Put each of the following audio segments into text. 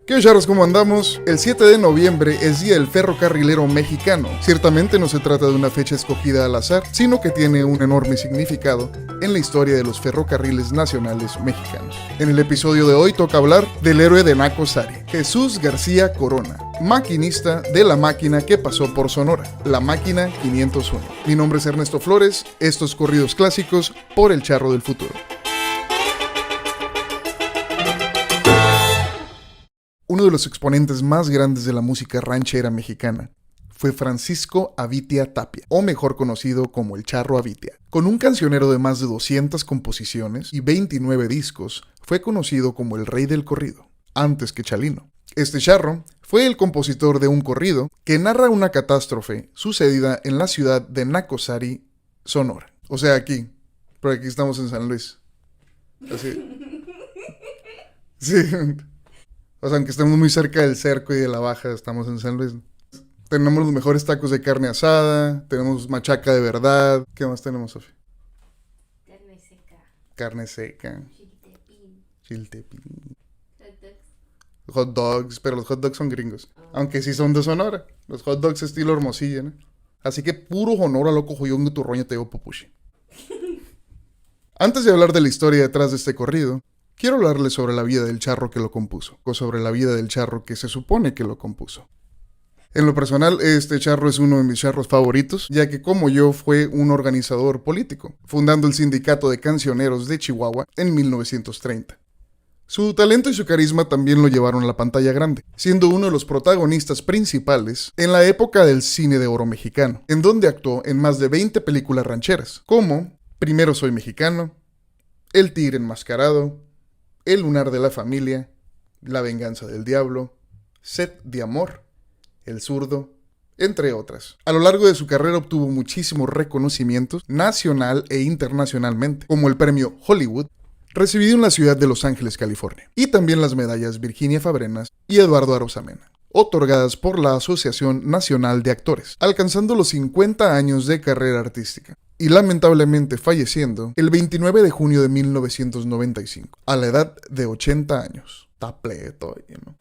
¿Qué charros, cómo andamos? El 7 de noviembre es Día del Ferrocarrilero Mexicano. Ciertamente no se trata de una fecha escogida al azar, sino que tiene un enorme significado en la historia de los ferrocarriles nacionales mexicanos. En el episodio de hoy toca hablar del héroe de Nacosari, Jesús García Corona, maquinista de la máquina que pasó por Sonora, la máquina 501. Mi nombre es Ernesto Flores, estos corridos clásicos por el Charro del Futuro. Uno de los exponentes más grandes de la música ranchera mexicana fue Francisco Avitia Tapia, o mejor conocido como el Charro Avitia. Con un cancionero de más de 200 composiciones y 29 discos, fue conocido como el rey del corrido, antes que Chalino. Este charro fue el compositor de un corrido que narra una catástrofe sucedida en la ciudad de Nacosari, Sonora. O sea, aquí, pero aquí estamos en San Luis. Así. Sí. O sea, aunque estemos muy cerca del cerco y de la baja, estamos en San Luis. Tenemos los mejores tacos de carne asada, tenemos machaca de verdad. ¿Qué más tenemos, Sofi? Carne seca. Carne seca. Chiltepín. Chiltepín. Hot dogs. Hot dogs, pero los hot dogs son gringos. Aunque sí son de Sonora. Los hot dogs estilo Hermosillo, ¿no? Así que puro honor a loco joyón de tu roña te digo popushi. Antes de hablar de la historia detrás de este corrido, quiero hablarles sobre la vida del charro que lo compuso, o sobre la vida del charro que se supone que lo compuso. En lo personal, este charro es uno de mis charros favoritos, ya que como yo fue un organizador político, fundando el Sindicato de Cancioneros de Chihuahua en 1930. Su talento y su carisma también lo llevaron a la pantalla grande, siendo uno de los protagonistas principales en la época del cine de oro mexicano, en donde actuó en más de 20 películas rancheras, como Primero soy mexicano, El tigre enmascarado, El lunar de la familia, La venganza del diablo, Sed de amor, El zurdo, entre otras. A lo largo de su carrera obtuvo muchísimos reconocimientos nacional e internacionalmente, como el premio Hollywood, recibido en la ciudad de Los Ángeles, California, y también las medallas Virginia Fabrenas y Eduardo Arosamena, otorgadas por la Asociación Nacional de Actores, alcanzando los 50 años de carrera artística, y lamentablemente falleciendo el 29 de junio de 1995, a la edad de 80 años. Tapleto, ¿no?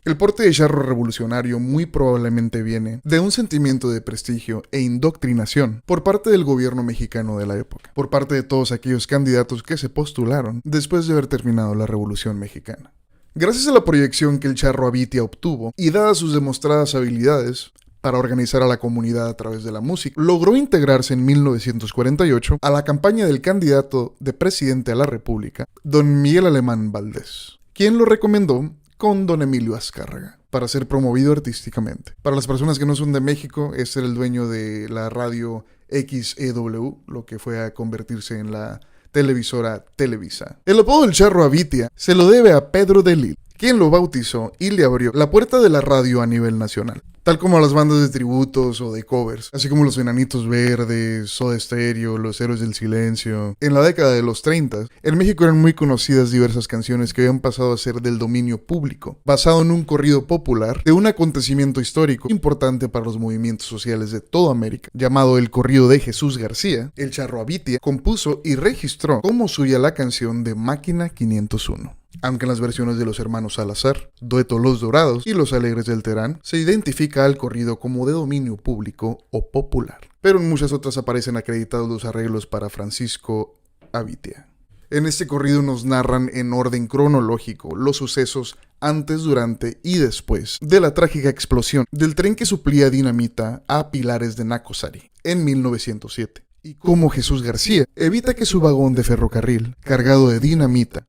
El porte de charro revolucionario muy probablemente viene de un sentimiento de prestigio e indoctrinación por parte del gobierno mexicano de la época, por parte de todos aquellos candidatos que se postularon después de haber terminado la Revolución Mexicana. Gracias a la proyección que el Charro Avitia obtuvo y dadas sus demostradas habilidades para organizar a la comunidad a través de la música, logró integrarse en 1948 a la campaña del candidato de presidente a la República, don Miguel Alemán Valdés, quien lo recomendó con don Emilio Azcárraga para ser promovido artísticamente. Para las personas que no son de México, es el dueño de la radio XEW, lo que fue a convertirse en la televisora Televisa. El apodo del Charro Avitia se lo debe a Pedro de Lille, quien lo bautizó y le abrió la puerta de la radio a nivel nacional. Tal como las bandas de tributos o de covers, así como los Enanitos Verdes, Soda Stereo, Los Héroes del Silencio. En la década de los 30, en México eran muy conocidas diversas canciones que habían pasado a ser del dominio público, basado en un corrido popular de un acontecimiento histórico importante para los movimientos sociales de toda América, llamado el corrido de Jesús García. El Charro Avitia compuso y registró como suya la canción de Máquina 501. Aunque en las versiones de los hermanos Salazar, Dueto Los Dorados y Los Alegres del Terán, se identifica al corrido como de dominio público o popular. Pero en muchas otras aparecen acreditados los arreglos para Francisco Avitia. En este corrido nos narran en orden cronológico los sucesos antes, durante y después de la trágica explosión del tren que suplía dinamita a Pilares de Nacosari en 1907. Y cómo Jesús García evita que su vagón de ferrocarril, cargado de dinamita,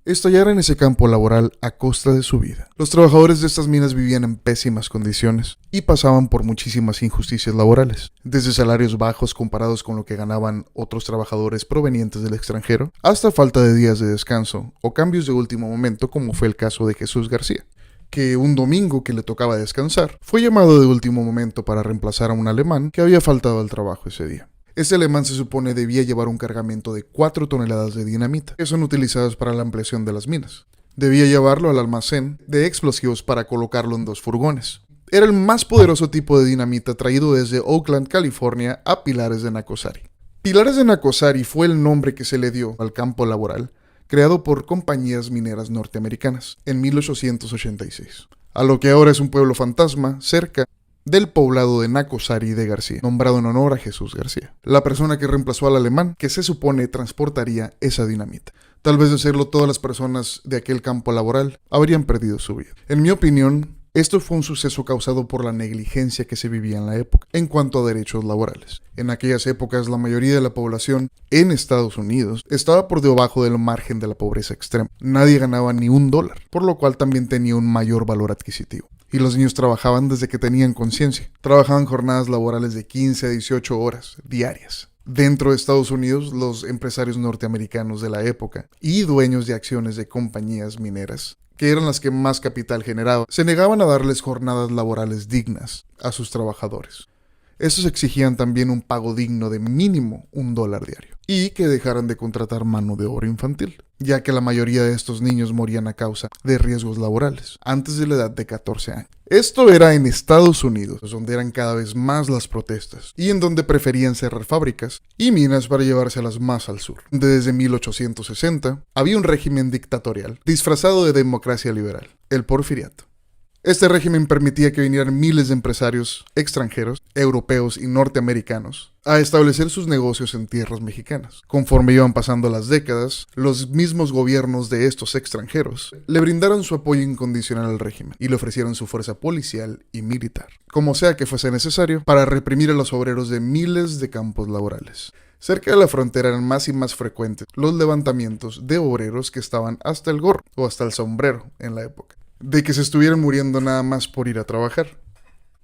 estallara en ese campo laboral a costa de su vida. Los trabajadores de estas minas vivían en pésimas condiciones y pasaban por muchísimas injusticias laborales, desde salarios bajos comparados con lo que ganaban otros trabajadores provenientes del extranjero, hasta falta de días de descanso o cambios de último momento, como fue el caso de Jesús García, que un domingo que le tocaba descansar, fue llamado de último momento para reemplazar a un alemán que había faltado al trabajo ese día. Este alemán se supone debía llevar un cargamento de 4 toneladas de dinamita, que son utilizadas para la ampliación de las minas. Debía llevarlo al almacén de explosivos para colocarlo en 2 furgones. Era el más poderoso tipo de dinamita traído desde Oakland, California, a Pilares de Nacosari. Pilares de Nacosari fue el nombre que se le dio al campo laboral creado por compañías mineras norteamericanas en 1886, a lo que ahora es un pueblo fantasma cerca del poblado de Nacozari de García, nombrado en honor a Jesús García, la persona que reemplazó al alemán que se supone transportaría esa dinamita. Tal vez de serlo, todas las personas de aquel campo laboral habrían perdido su vida. En mi opinión, esto fue un suceso causado por la negligencia que se vivía en la época en cuanto a derechos laborales. En aquellas épocas, la mayoría de la población en Estados Unidos estaba por debajo del margen de la pobreza extrema. Nadie ganaba ni $1, por lo cual también tenía un mayor valor adquisitivo. Y los niños trabajaban desde que tenían conciencia. Trabajaban jornadas laborales de 15 a 18 horas diarias. Dentro de Estados Unidos, los empresarios norteamericanos de la época y dueños de acciones de compañías mineras, que eran las que más capital generaban, se negaban a darles jornadas laborales dignas a sus trabajadores. Estos exigían también un pago digno de mínimo $1 diario y que dejaran de contratar mano de obra infantil, ya que la mayoría de estos niños morían a causa de riesgos laborales antes de la edad de 14 años. Esto era en Estados Unidos, donde eran cada vez más las protestas y en donde preferían cerrar fábricas y minas para llevárselas más al sur. Desde 1860 había un régimen dictatorial disfrazado de democracia liberal, el Porfiriato. Este régimen permitía que vinieran miles de empresarios extranjeros, europeos y norteamericanos a establecer sus negocios en tierras mexicanas. Conforme iban pasando las décadas, los mismos gobiernos de estos extranjeros le brindaron su apoyo incondicional al régimen y le ofrecieron su fuerza policial y militar, como sea que fuese necesario, para reprimir a los obreros de miles de campos laborales. Cerca de la frontera eran más y más frecuentes los levantamientos de obreros que estaban hasta el gorro o hasta el sombrero en la época, de que se estuvieran muriendo nada más por ir a trabajar.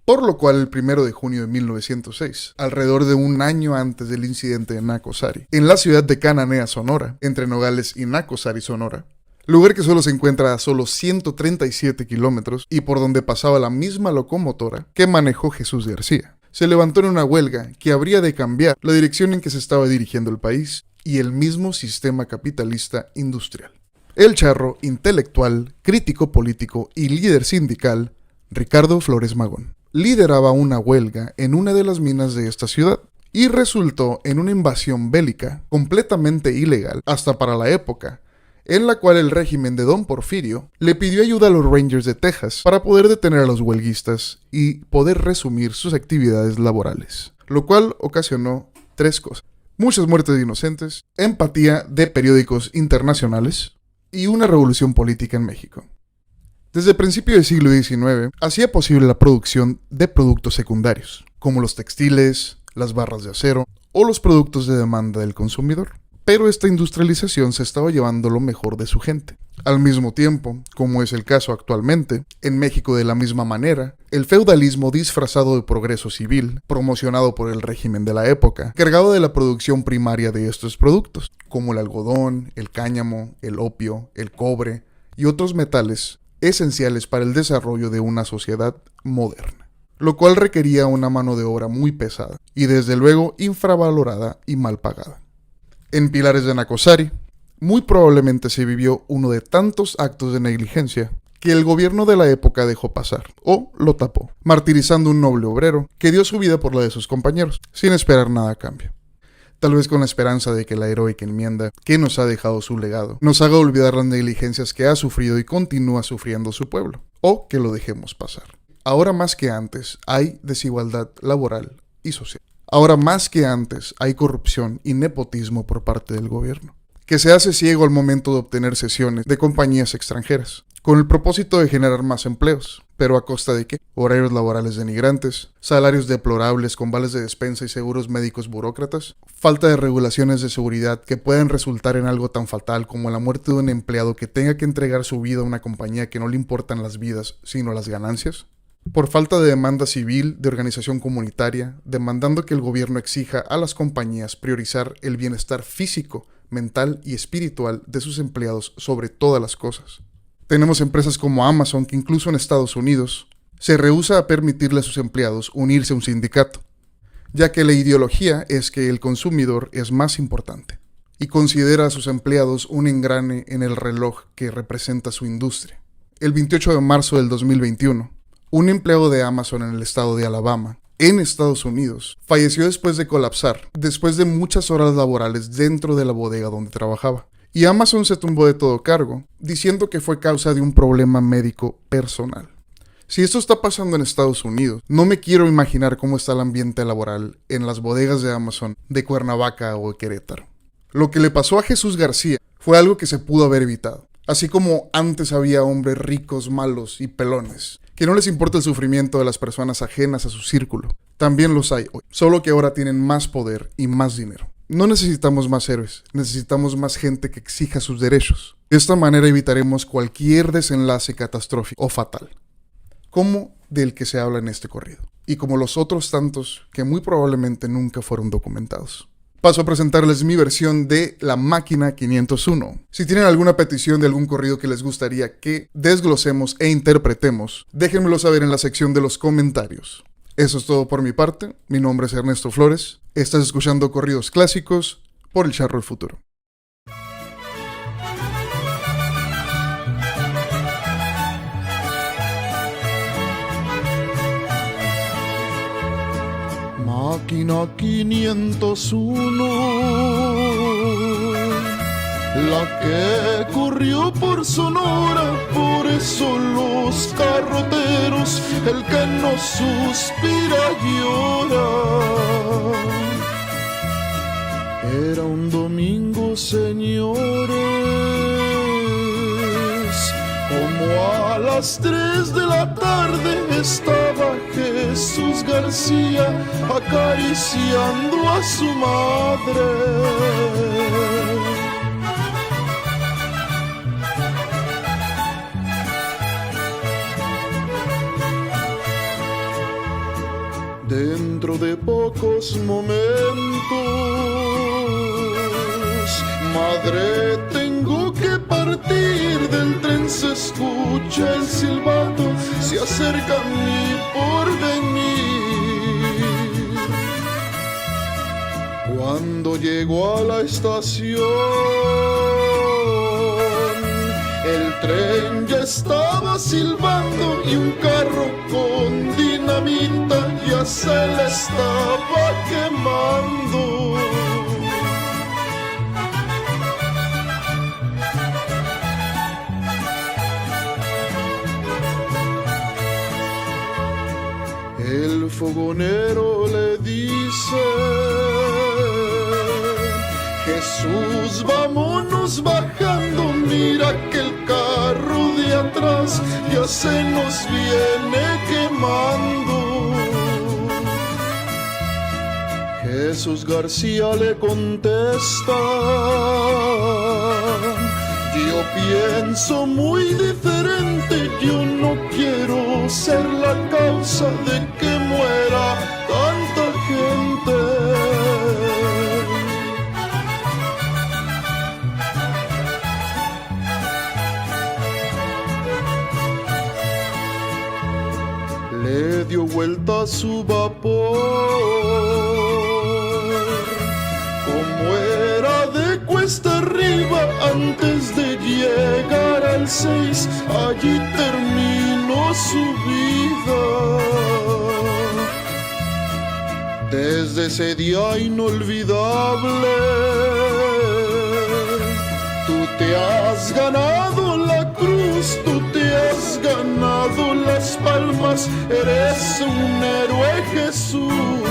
Por lo cual, el 1 de junio de 1906, alrededor de un año antes del incidente de Nacozari, en la ciudad de Cananea, Sonora, entre Nogales y Nacozari, Sonora, lugar que solo se encuentra a solo 137 kilómetros y por donde pasaba la misma locomotora que manejó Jesús García, se levantó en una huelga que habría de cambiar la dirección en que se estaba dirigiendo el país y el mismo sistema capitalista industrial. El charro intelectual, crítico político y líder sindical, Ricardo Flores Magón, lideraba una huelga en una de las minas de esta ciudad y resultó en una invasión bélica completamente ilegal hasta para la época, en la cual el régimen de Don Porfirio le pidió ayuda a los Rangers de Texas para poder detener a los huelguistas y poder resumir sus actividades laborales, lo cual ocasionó 3 cosas: muchas muertes de inocentes, empatía de periódicos internacionales y una revolución política en México. Desde el principio del siglo XIX, hacía posible la producción de productos secundarios, como los textiles, las barras de acero o los productos de demanda del consumidor. Pero esta industrialización se estaba llevando lo mejor de su gente. Al mismo tiempo, como es el caso actualmente, en México de la misma manera, el feudalismo disfrazado de progreso civil, promocionado por el régimen de la época, cargado de la producción primaria de estos productos, como el algodón, el cáñamo, el opio, el cobre y otros metales esenciales para el desarrollo de una sociedad moderna, lo cual requería una mano de obra muy pesada y desde luego infravalorada y mal pagada. En Pilares de Nacozari, muy probablemente se vivió uno de tantos actos de negligencia que el gobierno de la época dejó pasar, o lo tapó, martirizando un noble obrero que dio su vida por la de sus compañeros, sin esperar nada a cambio. Tal vez con la esperanza de que la heroica enmienda que nos ha dejado su legado nos haga olvidar las negligencias que ha sufrido y continúa sufriendo su pueblo, o que lo dejemos pasar. Ahora más que antes hay desigualdad laboral y social. Ahora más que antes hay corrupción y nepotismo por parte del gobierno, que se hace ciego al momento de obtener cesiones de compañías extranjeras, con el propósito de generar más empleos. ¿Pero a costa de qué? Horarios laborales denigrantes, salarios deplorables con vales de despensa y seguros médicos burócratas, falta de regulaciones de seguridad que pueden resultar en algo tan fatal como la muerte de un empleado que tenga que entregar su vida a una compañía que no le importan las vidas, sino las ganancias. Por falta de demanda civil, de organización comunitaria, demandando que el gobierno exija a las compañías priorizar el bienestar físico, mental y espiritual de sus empleados sobre todas las cosas. Tenemos empresas como Amazon que incluso en Estados Unidos se rehúsa a permitirle a sus empleados unirse a un sindicato, ya que la ideología es que el consumidor es más importante y considera a sus empleados un engrane en el reloj que representa su industria. El 28 de marzo del 2021, un empleado de Amazon en el estado de Alabama, en Estados Unidos, falleció después de colapsar, después de muchas horas laborales dentro de la bodega donde trabajaba. y Amazon se tumbó de todo cargo, diciendo que fue causa de un problema médico personal. Si esto está pasando en Estados Unidos, no me quiero imaginar cómo está el ambiente laboral en las bodegas de Amazon de Cuernavaca o de Querétaro. Lo que le pasó a Jesús García fue algo que se pudo haber evitado. Así como antes había hombres ricos, malos y pelones, que no les importa el sufrimiento de las personas ajenas a su círculo, también los hay hoy, solo que ahora tienen más poder y más dinero. No necesitamos más héroes, necesitamos más gente que exija sus derechos. De esta manera evitaremos cualquier desenlace catastrófico o fatal, como del que se habla en este corrido, y como los otros tantos que muy probablemente nunca fueron documentados. Paso a presentarles mi versión de La Máquina 501. Si tienen alguna petición de algún corrido que les gustaría que desglosemos e interpretemos, déjenmelo saber en la sección de los comentarios. Eso es todo por mi parte. Mi nombre es Ernesto Flores. Estás escuchando Corridos Clásicos por El Charro del Futuro. Máquina 501, la que corrió por Sonora, por eso los carroteros, el que no suspira llora. Era un domingo, señores, como a las 3 de la tarde estaba Jesús García acariciando a su madre. Dentro de pocos momentos, madre, tengo que partir. Del tren se escucha el silbato, se acerca mi porvenir. Cuando llegó a la estación, el tren ya estaba silbando y un carro con dinamita ya se le estaba quemando. El fogonero le dice: Jesús, vámonos bajando, mira que el carro de atrás ya se nos viene quemando. Jesús García le contesta: yo pienso muy diferente, yo no quiero ser la causa de que muera tanta gente. Le dio vuelta a su vapor, como era de cuesta arriba, antes de llegar al 6, allí terminó su vida. Desde ese día inolvidable, tú te has ganado la cruz, tú te has ganado las palmas, eres un héroe, Jesús.